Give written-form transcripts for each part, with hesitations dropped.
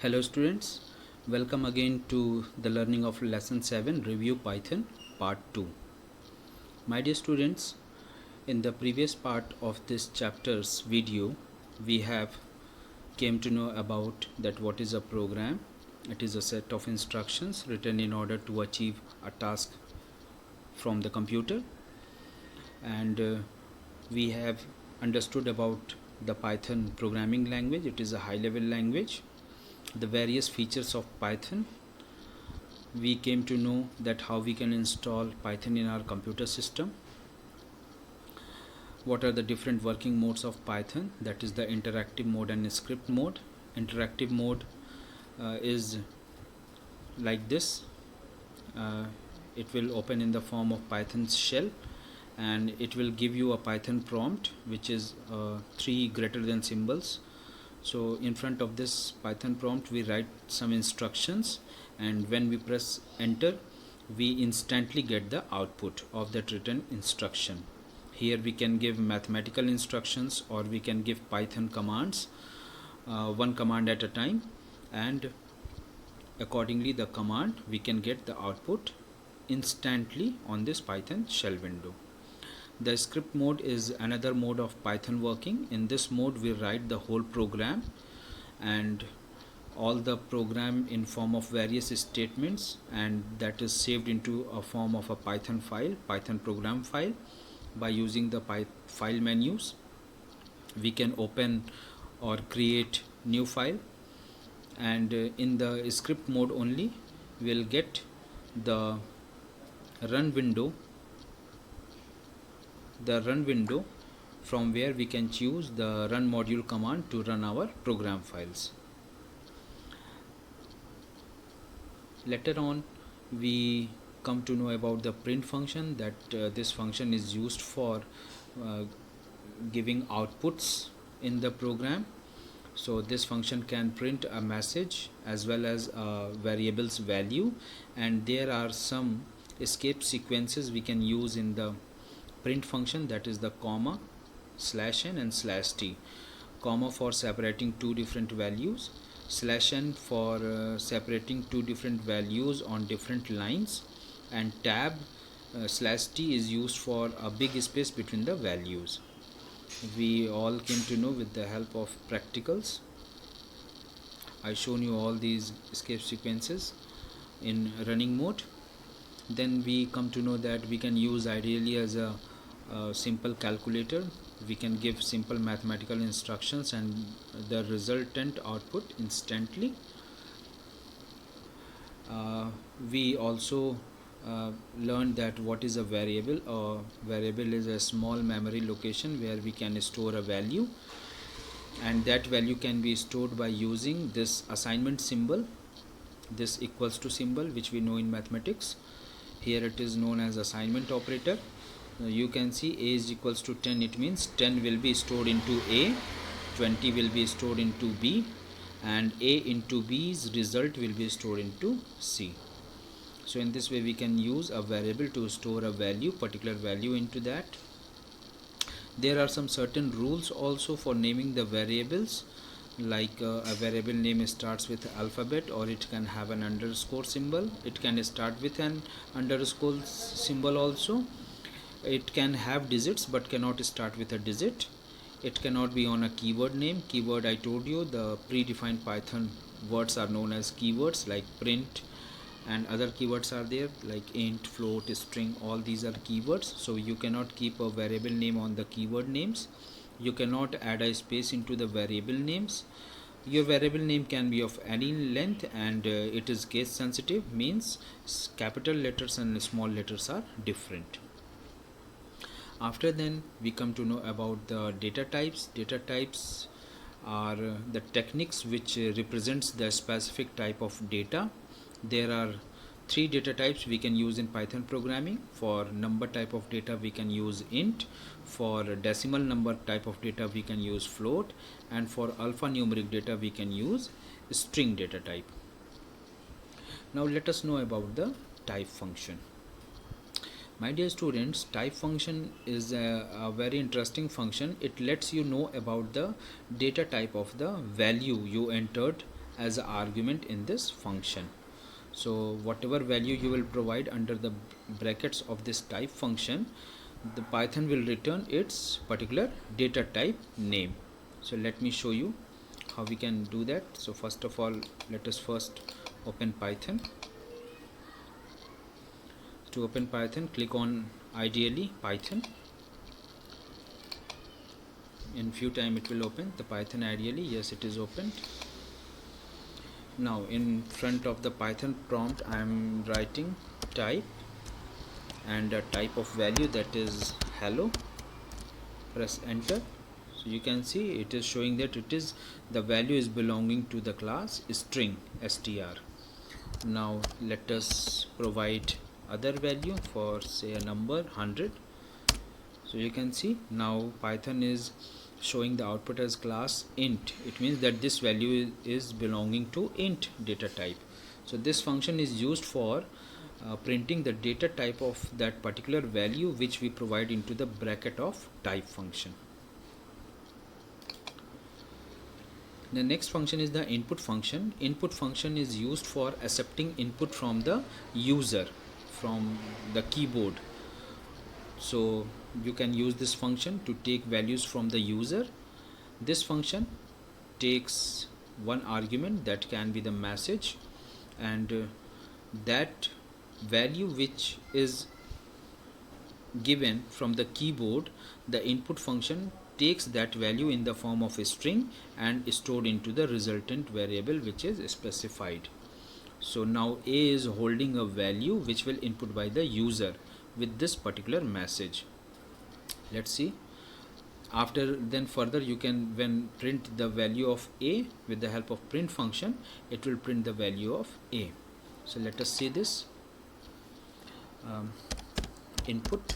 Hello students, welcome again to the learning of lesson 7 review Python part 2. My dear students, in the previous part of this chapter's video we have came to know about that what is a program. It is a set of instructions written in order to achieve a task from the computer, and we have understood about the Python programming language. It is a high level language, the various features of Python. We came to know that how we can install Python in our computer system, what are the different working modes of Python, that is the interactive mode and script mode. Interactive mode is like this. It will open in the form of Python's shell, and it will give you a Python prompt which is 3 greater than symbols. So in front of this Python prompt we write some instructions, and when we press enter we instantly get the output of that written instruction. Here we can give mathematical instructions or we can give Python commands, one command at a time, and accordingly the command we can get the output instantly on this Python shell window. The script mode is another mode of Python working. In this mode we write the whole program, and all the program in form of various statements, and that is saved into a form of a Python file, Python program file. By using the file menus we can open or create new file, and in the script mode only we'll get the run window from where we can choose the run module command to run our program files. Later on we come to know about the print function, that this function is used for giving outputs in the program. So this function can print a message as well as a variable's value, and there are some escape sequences we can use in the print function, that is the comma, /n and /t. Comma for separating two different values, /n for separating two different values on different lines, and tab /t is used for a big space between the values. We all came to know with the help of practicals. I shown you all these escape sequences in running mode. Then we come to know that we can use ideally as a simple calculator. We can give simple mathematical instructions and the resultant output instantly. We also learned that what is a variable. A variable is a small memory location where we can store a value, and that value can be stored by using this assignment symbol, this equals to symbol, which we know in mathematics. Here it is known as assignment operator. You can see a is equals to 10. It means 10 will be stored into a, 20 will be stored into b, and a into b's result will be stored into c. So in this way we can use a variable to store a value, particular value into that. There are some certain rules also for naming the variables, like a variable name starts with alphabet, or it can have an underscore symbol. It can start with an underscore symbol also. It can have digits but cannot start with a digit. It cannot be on a keyword name. Keyword, I told you, the predefined Python words are known as keywords, like print, and other keywords are there like int, float, string. All these are keywords. So you cannot keep a variable name on the keyword names. You cannot add a space into the variable names. Your variable name can be of any length, and it is case sensitive, means capital letters and small letters are different. After then we come to know about the data types. Data types are the techniques which represents the specific type of data. There are 3 data types we can use in Python programming. For number type of data we can use int, for decimal number type of data we can use float, and for alphanumeric data we can use string data type. Now let us know about the type function. My dear students, type function is a very interesting function. It lets you know about the data type of the value you entered as an argument in this function. So whatever value you will provide under the brackets of this type function, the Python will return its particular data type name. So let me show you how we can do that. So first of all, let us first open Python. To open Python, click on ideally Python. In few time it will open the Python ideally. Yes, it is opened. Now in front of the Python prompt I am writing type and a type of value, that is hello. Press enter. So you can see it is showing that it is the value is belonging to the class string str. Now let us provide other value for say a number 100. So you can see now Python is showing the output as class int. It means that this value is belonging to int data type. So this function is used for printing the data type of that particular value which we provide into the bracket of type function. The next function is the input function. Input function is used for accepting input from the user, from the keyboard. So you can use this function to take values from the user. This function takes one argument, that can be the message, and that value which is given from the keyboard, the input function takes that value in the form of a string and stored into the resultant variable which is specified. So now A is holding a value which will input by the user with this particular message. Let's see. After then further you can, when print the value of A with the help of print function, it will print the value of A. So let us see this. Input,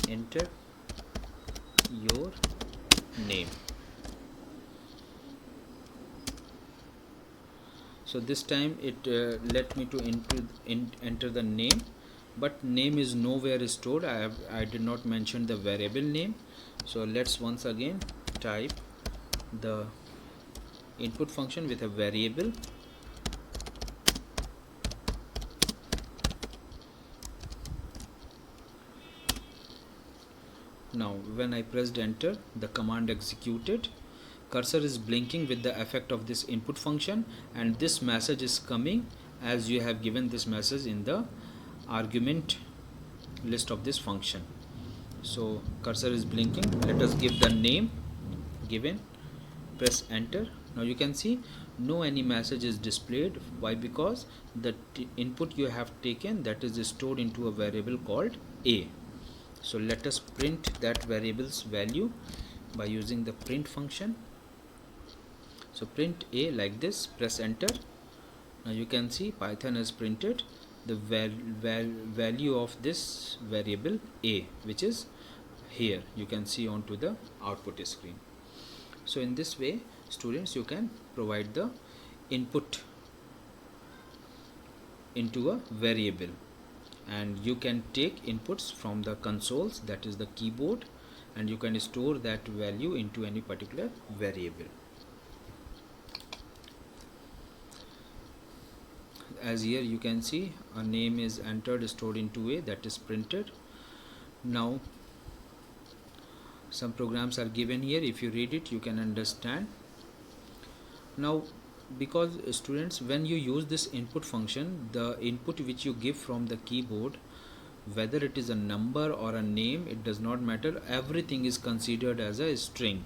enter your name. So this time it let me to enter the name, but name is nowhere stored. I did not mention the variable name. So let's once again type the input function with a variable. Now when I pressed enter, the command executed. Cursor is blinking with the effect of this input function, and this message is coming as you have given this message in the argument list of this function. So cursor is blinking. Let us give the name given. Press enter. Now you can see no any message is displayed. Why? Because the input you have taken, that is stored into a variable called A. So let us print that variable's value by using the print function. So print A like this, press enter. Now you can see Python has printed the value of this variable A, which is here. You can see onto the output screen. So in this way, students, you can provide the input into a variable, and you can take inputs from the consoles, that is the keyboard, and you can store that value into any particular variable. As here you can see a name is entered, stored into A, that is printed. Now some programs are given here. If you read it, you can understand. Now because students, when you use this input function, the input which you give from the keyboard, whether it is a number or a name, it does not matter, everything is considered as a string.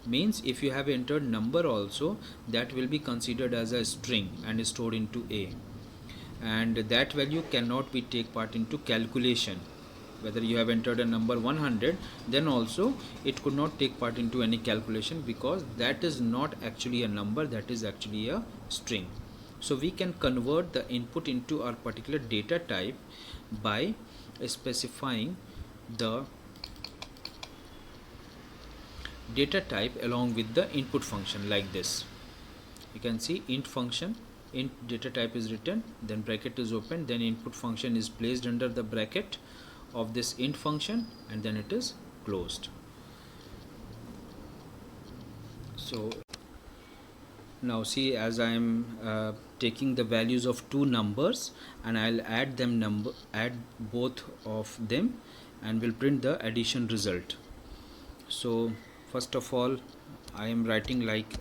Means if you have entered number also, that will be considered as a string and stored into A, and that value cannot be take part into calculation. Whether you have entered a number 100, then also it could not take part into any calculation, because that is not actually a number, that is actually a string. So we can convert the input into our particular data type by specifying the data type along with the input function like this. You can see int function, int data type is written, then bracket is opened, then input function is placed under the bracket of this int function, and then it is closed. So Now see, as I am taking the values of two numbers, and I'll add both of them, and will print the addition result. So first of all, I am writing like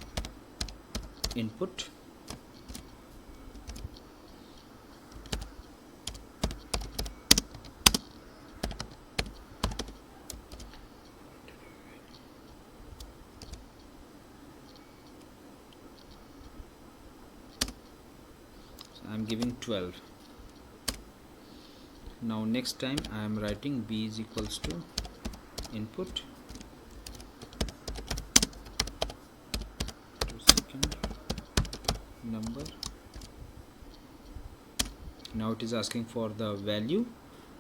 input, so I am giving 12. Now next time I am writing b is equals to input to second number. Now it is asking for the value.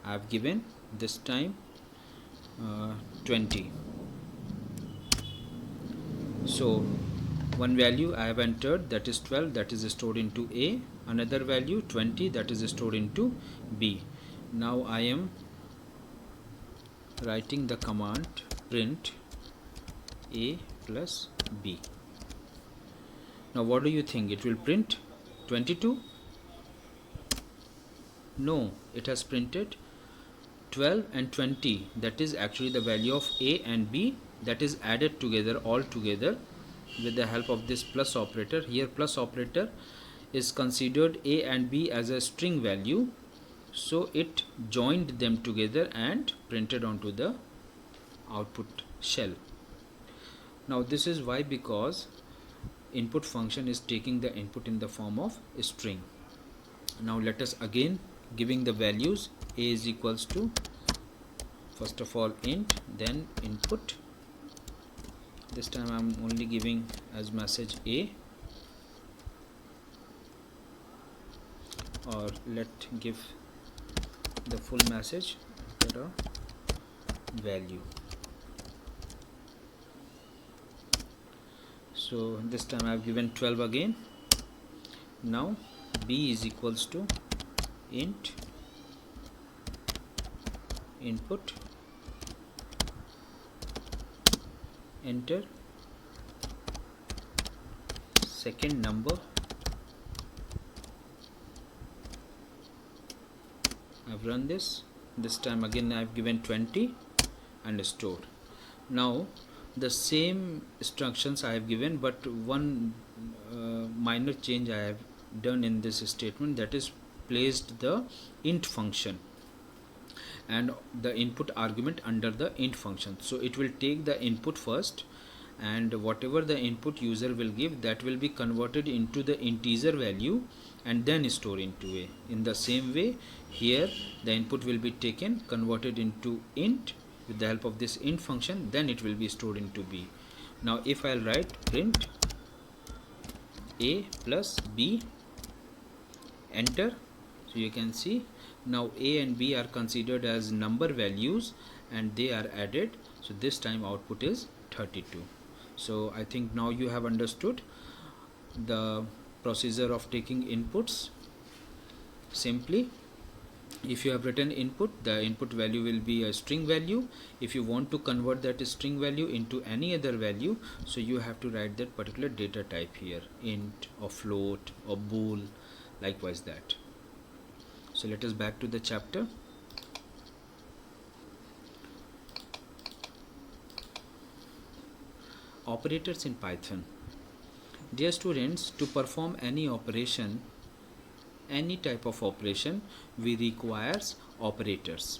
I have given this time 20. So one value I have entered, that is 12, that is stored into A. Another value 20, that is stored into B. Now I am writing the command print A plus B. Now what do you think? It will print 22? No, it has printed 12 and 20. That is actually the value of A and B, that is added together, all together, with the help of this plus operator. Here plus operator is considered A and B as a string value, so it joined them together and printed onto the output shell. Now this is why, because input function is taking the input in the form of a string. Now let us again giving the values. A is equals to, first of all, int, then input. This time I am only giving as message A, or let give the full message, value. So this time I have given 12 again. Now B is equals to int input, enter second number. I've run this. This time again I've given 20 and stored. Now the same instructions I have given, but one minor change I have done in this statement, that is placed the int function and the input argument under the int function. So it will take the input first, and whatever the input user will give, that will be converted into the integer value and then store into A. In the same way, here the input will be taken, converted into int with the help of this int function, then it will be stored into B. Now if I'll write print A plus B, enter, so you can see now A and B are considered as number values and they are added. So this time output is 32. So I think now you have understood the procedure of taking inputs. Simply, if you have written input, the input value will be a string value. If you want to convert that string value into any other value, so you have to write that particular data type here, int or float or bool, likewise that. So let us back to the chapter. Operators in Python. Dear students, to perform any operation, any type of operation, we requires operators.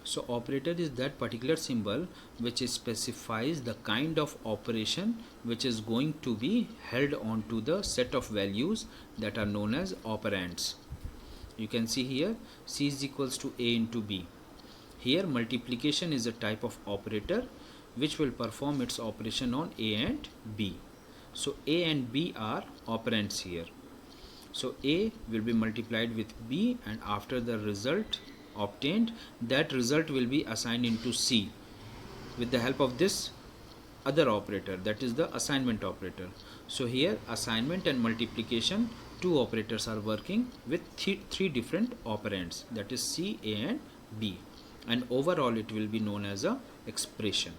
So operator is that particular symbol which specifies the kind of operation which is going to be held on to the set of values that are known as operands. You can see here C is equals to A into B. Here multiplication is a type of operator which will perform its operation on A and B. So A and B are operands here. So A will be multiplied with B, and after the result obtained, that result will be assigned into C with the help of this other operator, that is the assignment operator. So here assignment and multiplication, two operators are working with three different operands, that is C, A and B, and overall it will be known as a expression.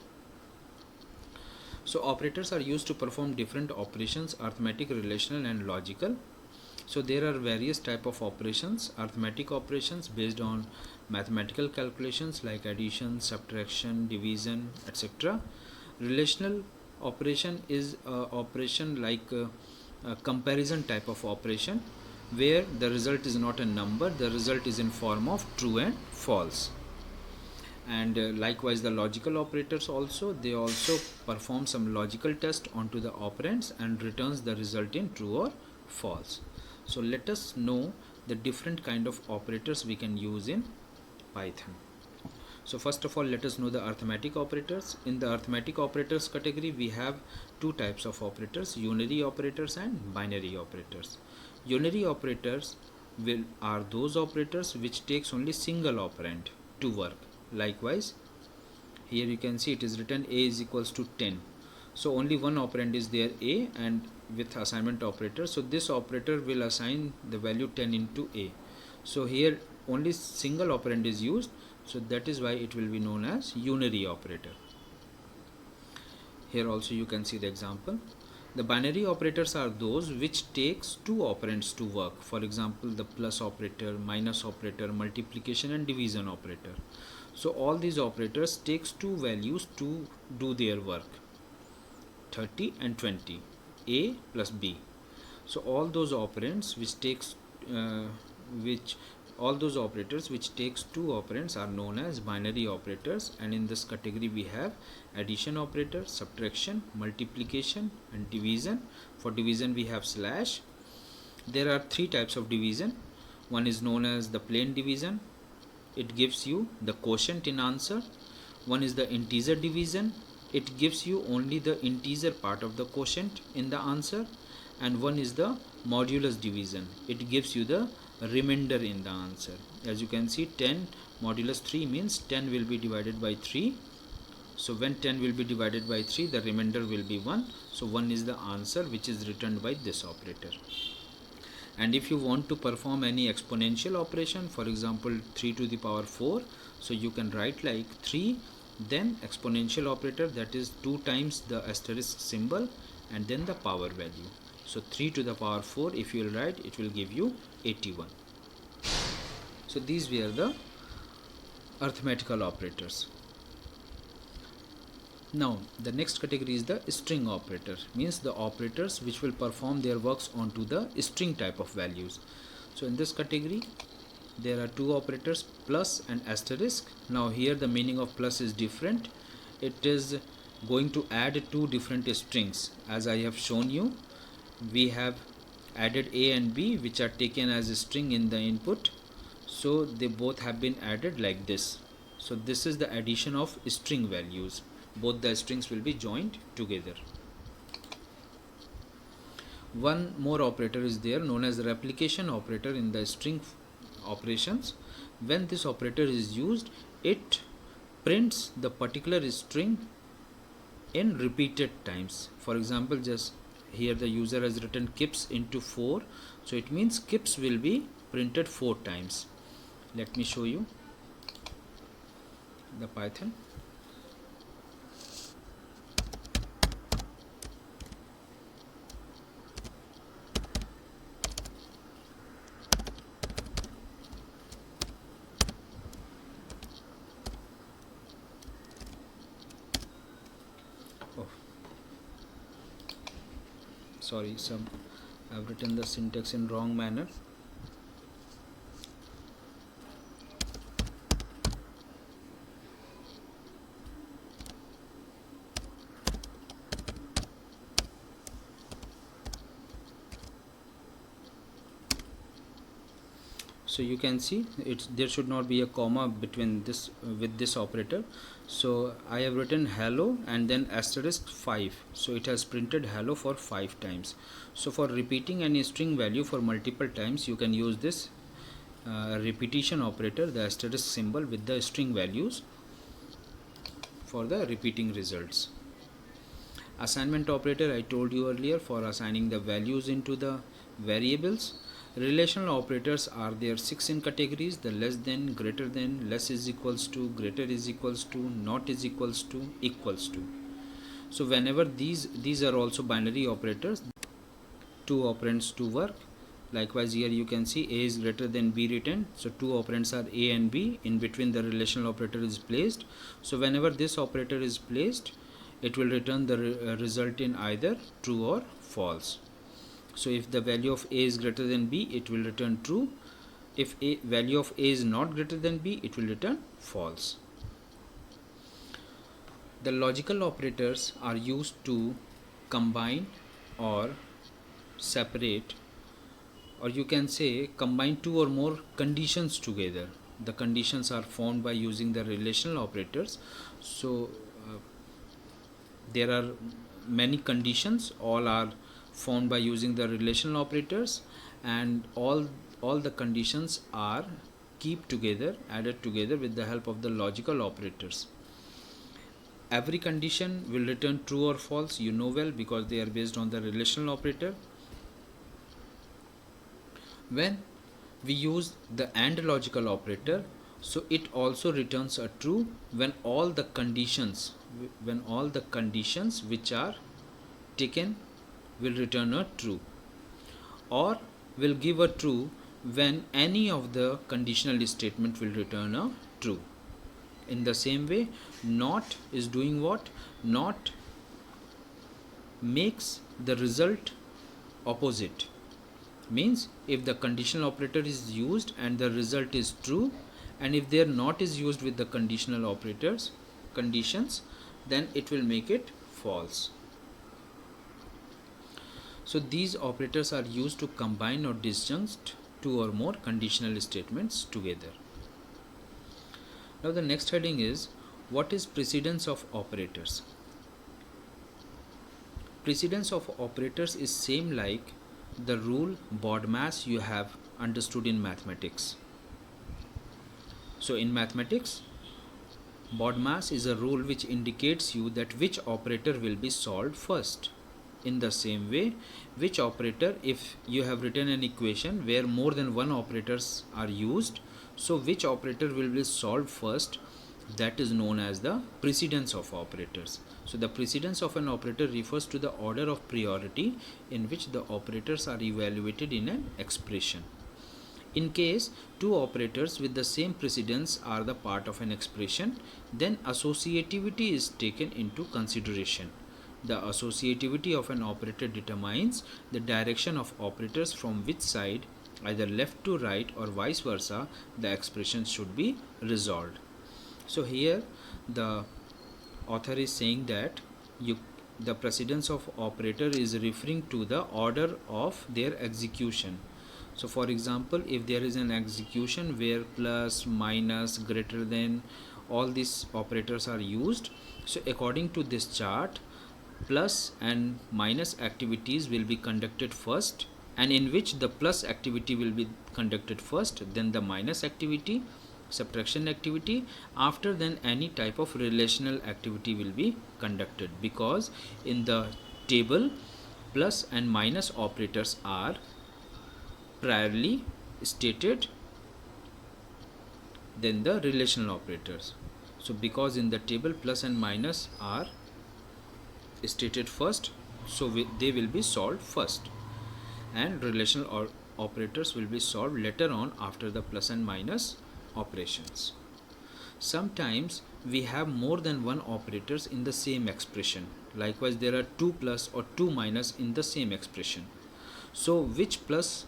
So operators are used to perform different operations: arithmetic, relational, and logical. So there are various type of operations: arithmetic operations based on mathematical calculations like addition, subtraction, division, etc. Relational operation is operation like a comparison type of operation where the result is not a number, the result is in form of true and false. And likewise the logical operators also, they also perform some logical test onto the operands and returns the result in true or false. So let us know the different kind of operators we can use in Python. So first of all, let us know the arithmetic operators. In the arithmetic operators category, we have two types of operators: unary operators and binary operators. Unary operators are those operators which takes only single operand to work. Likewise, here you can see it is written a is equals to 10. So only one operand is there, a, and with assignment operator, so this operator will assign the value 10 into a. So here only single operand is used, so that is why it will be known as unary operator. Here also you can see the example. The binary operators are those which takes two operands to work. For example, the plus operator, minus operator, multiplication and division operator. So all these operators takes two values to do their work: 30 and 20, a plus b. So all those operands which takes all those operators which takes two operands are known as binary operators. And in this category we have addition operator, subtraction, multiplication and division. For division we have slash. There are three types of division. One is known as the plain division, it gives you the quotient in answer. One is the integer division, it gives you only the integer part of the quotient in the answer. And one is the modulus division, it gives you the remainder in the answer. As you can see, 10 modulus 3 means 10 will be divided by 3. So when 10 will be divided by 3, the remainder will be 1. So 1 is the answer which is returned by this operator. And if you want to perform any exponential operation, for example 3 to the power 4, so you can write like 3 then exponential operator, that is 2 times the asterisk symbol and then the power value. So 3 to the power 4, if you will write, it will give you 81. So these were the arithmetical operators. Now the next category is the string operator, means the operators which will perform their works onto the string type of values. So in this category there are two operators, plus and asterisk. Now here the meaning of plus is different, it is going to add two different strings. As I have shown you, we have added a and b which are taken as a string in the input, so they both have been added like this. So this is the addition of string values, both the strings will be joined together. One more operator is there known as the replication operator in the string operations. When this operator is used, it prints the particular string in repeated times. For example, just here the user has written kips into 4, so it means kips will be printed 4 times. Let me show you the Python. Sorry, I've written the syntax in wrong manner. So you can see there should not be a comma between this with this operator. So I have written hello and then asterisk 5, so it has printed hello for 5 times. So for repeating any string value for multiple times, you can use this repetition operator, the asterisk symbol with the string values for the repeating results. Assignment operator, I told you earlier, for assigning the values into the variables. Relational operators are there 6 in categories: the less than, greater than, less is equals to, greater is equals to, not is equals to, equals to. So whenever these are also binary operators, two operands to work. Likewise here you can see a is greater than b written, so two operands are a and b. In between the relational operator is placed. So whenever this operator is placed, it will return the result in either true or false. So if the value of a is greater than b, it will return true. If a value of a is not greater than b, it will return false. The logical operators are used to combine or separate, or you can say combine two or more conditions together. The conditions are formed by using the relational operators. So there are many conditions, all are formed by using the relational operators, and all the conditions are added together with the help of the logical operators. Every condition will return true or false, you know well, because they are based on the relational operator. When we use the AND logical operator, so it also returns a true when all the conditions which are taken will return a true, or will give a true when any of the conditional statement will return a true. In the same way, NOT is doing what? NOT makes the result opposite. Means if the conditional operator is used and the result is true, and if their NOT is used with the conditional operators conditions, then it will make it false. So these operators are used to combine or disjunct two or more conditional statements together. Now the next heading is, what is precedence of operators? Precedence of operators is same like the rule BODMAS you have understood in mathematics. So in mathematics, BODMAS is a rule which indicates you that which operator will be solved first. In the same way, which operator, if you have written an equation where more than one operators are used, so which operator will be solved first, that is known as the precedence of operators. So the precedence of an operator refers to the order of priority in which the operators are evaluated in an expression. In case two operators with the same precedence are the part of an expression, then associativity is taken into consideration. The associativity of an operator determines the direction of operators from which side, either left to right or vice versa, the expression should be resolved. So here the author is saying that the precedence of operator is referring to the order of their execution. So for example, if there is an execution where plus, minus, greater than, all these operators are used, so according to this chart, plus and minus activities will be conducted first, and in which the plus activity will be conducted first, then the minus activity, subtraction activity, after then any type of relational activity will be conducted, because in the table plus and minus operators are priorly stated than the relational operators. So because in the table plus and minus are stated first, so they will be solved first, and relational operators will be solved later on after the plus and minus operations. Sometimes we have more than one operators in the same expression. Likewise, there are 2 plus or 2 minus in the same expression. So which plus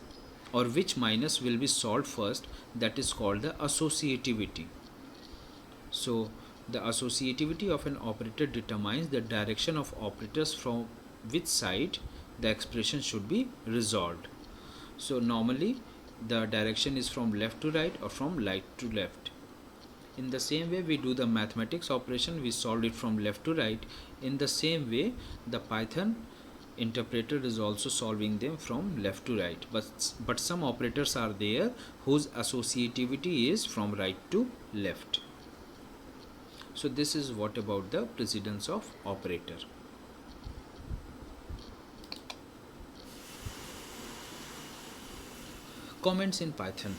or which minus will be solved first, that is called the associativity. So the associativity of an operator determines the direction of operators from which side the expression should be resolved. So normally the direction is from left to right or from right to left. In the same way we do the mathematics operation, we solve it from left to right. In the same way the Python interpreter is also solving them from left to right, but some operators are there whose associativity is from right to left. So this is what about the precedence of operator. Comments in Python.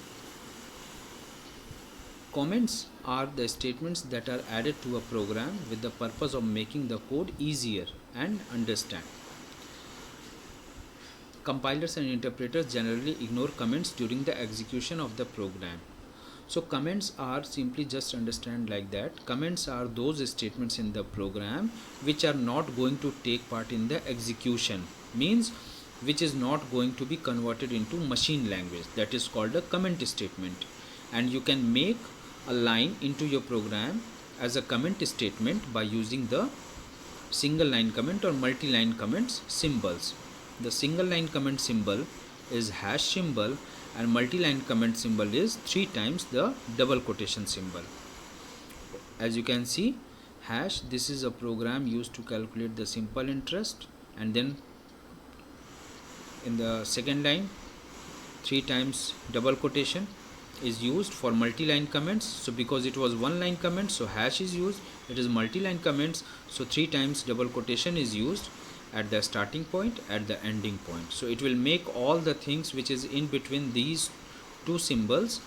Comments are the statements that are added to a program with the purpose of making the code easier and understand. Compilers and interpreters generally ignore comments during the execution of the program. So comments are, simply just understand like that, comments are those statements in the program which are not going to take part in the execution, means which is not going to be converted into machine language. That is called a comment statement. And you can make a line into your program as a comment statement by using the single line comment or multi-line comments symbols. The single line comment symbol is hash symbol, and multi-line comment symbol is 3 times the double quotation symbol. As you can see, hash, this is a program used to calculate the simple interest, and then in the second line 3 times double quotation is used for multi-line comments. So because it was one line comment, so hash is used. It is multi-line comments, so 3 times double quotation is used at the starting point, at the ending point. So it will make all the things which is in between these two symbols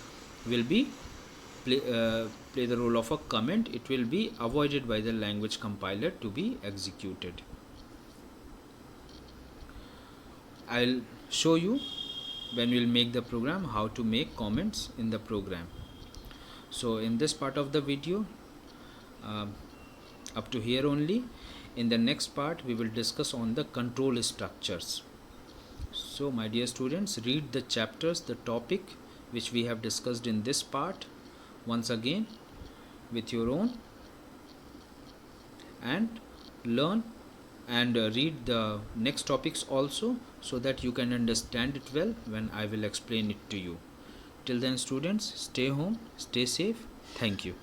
will be play the role of a comment. It will be avoided by the language compiler to be executed. I'll show you when we'll make the program how to make comments in the program. So in this part of the video, up to here only. In the next part we will discuss on the control structures. So my dear students, read the chapters, the topic which we have discussed in this part once again with your own, and learn and read the next topics also, so that you can understand it well when I will explain it to you. Till then students, stay home, stay safe. Thank you.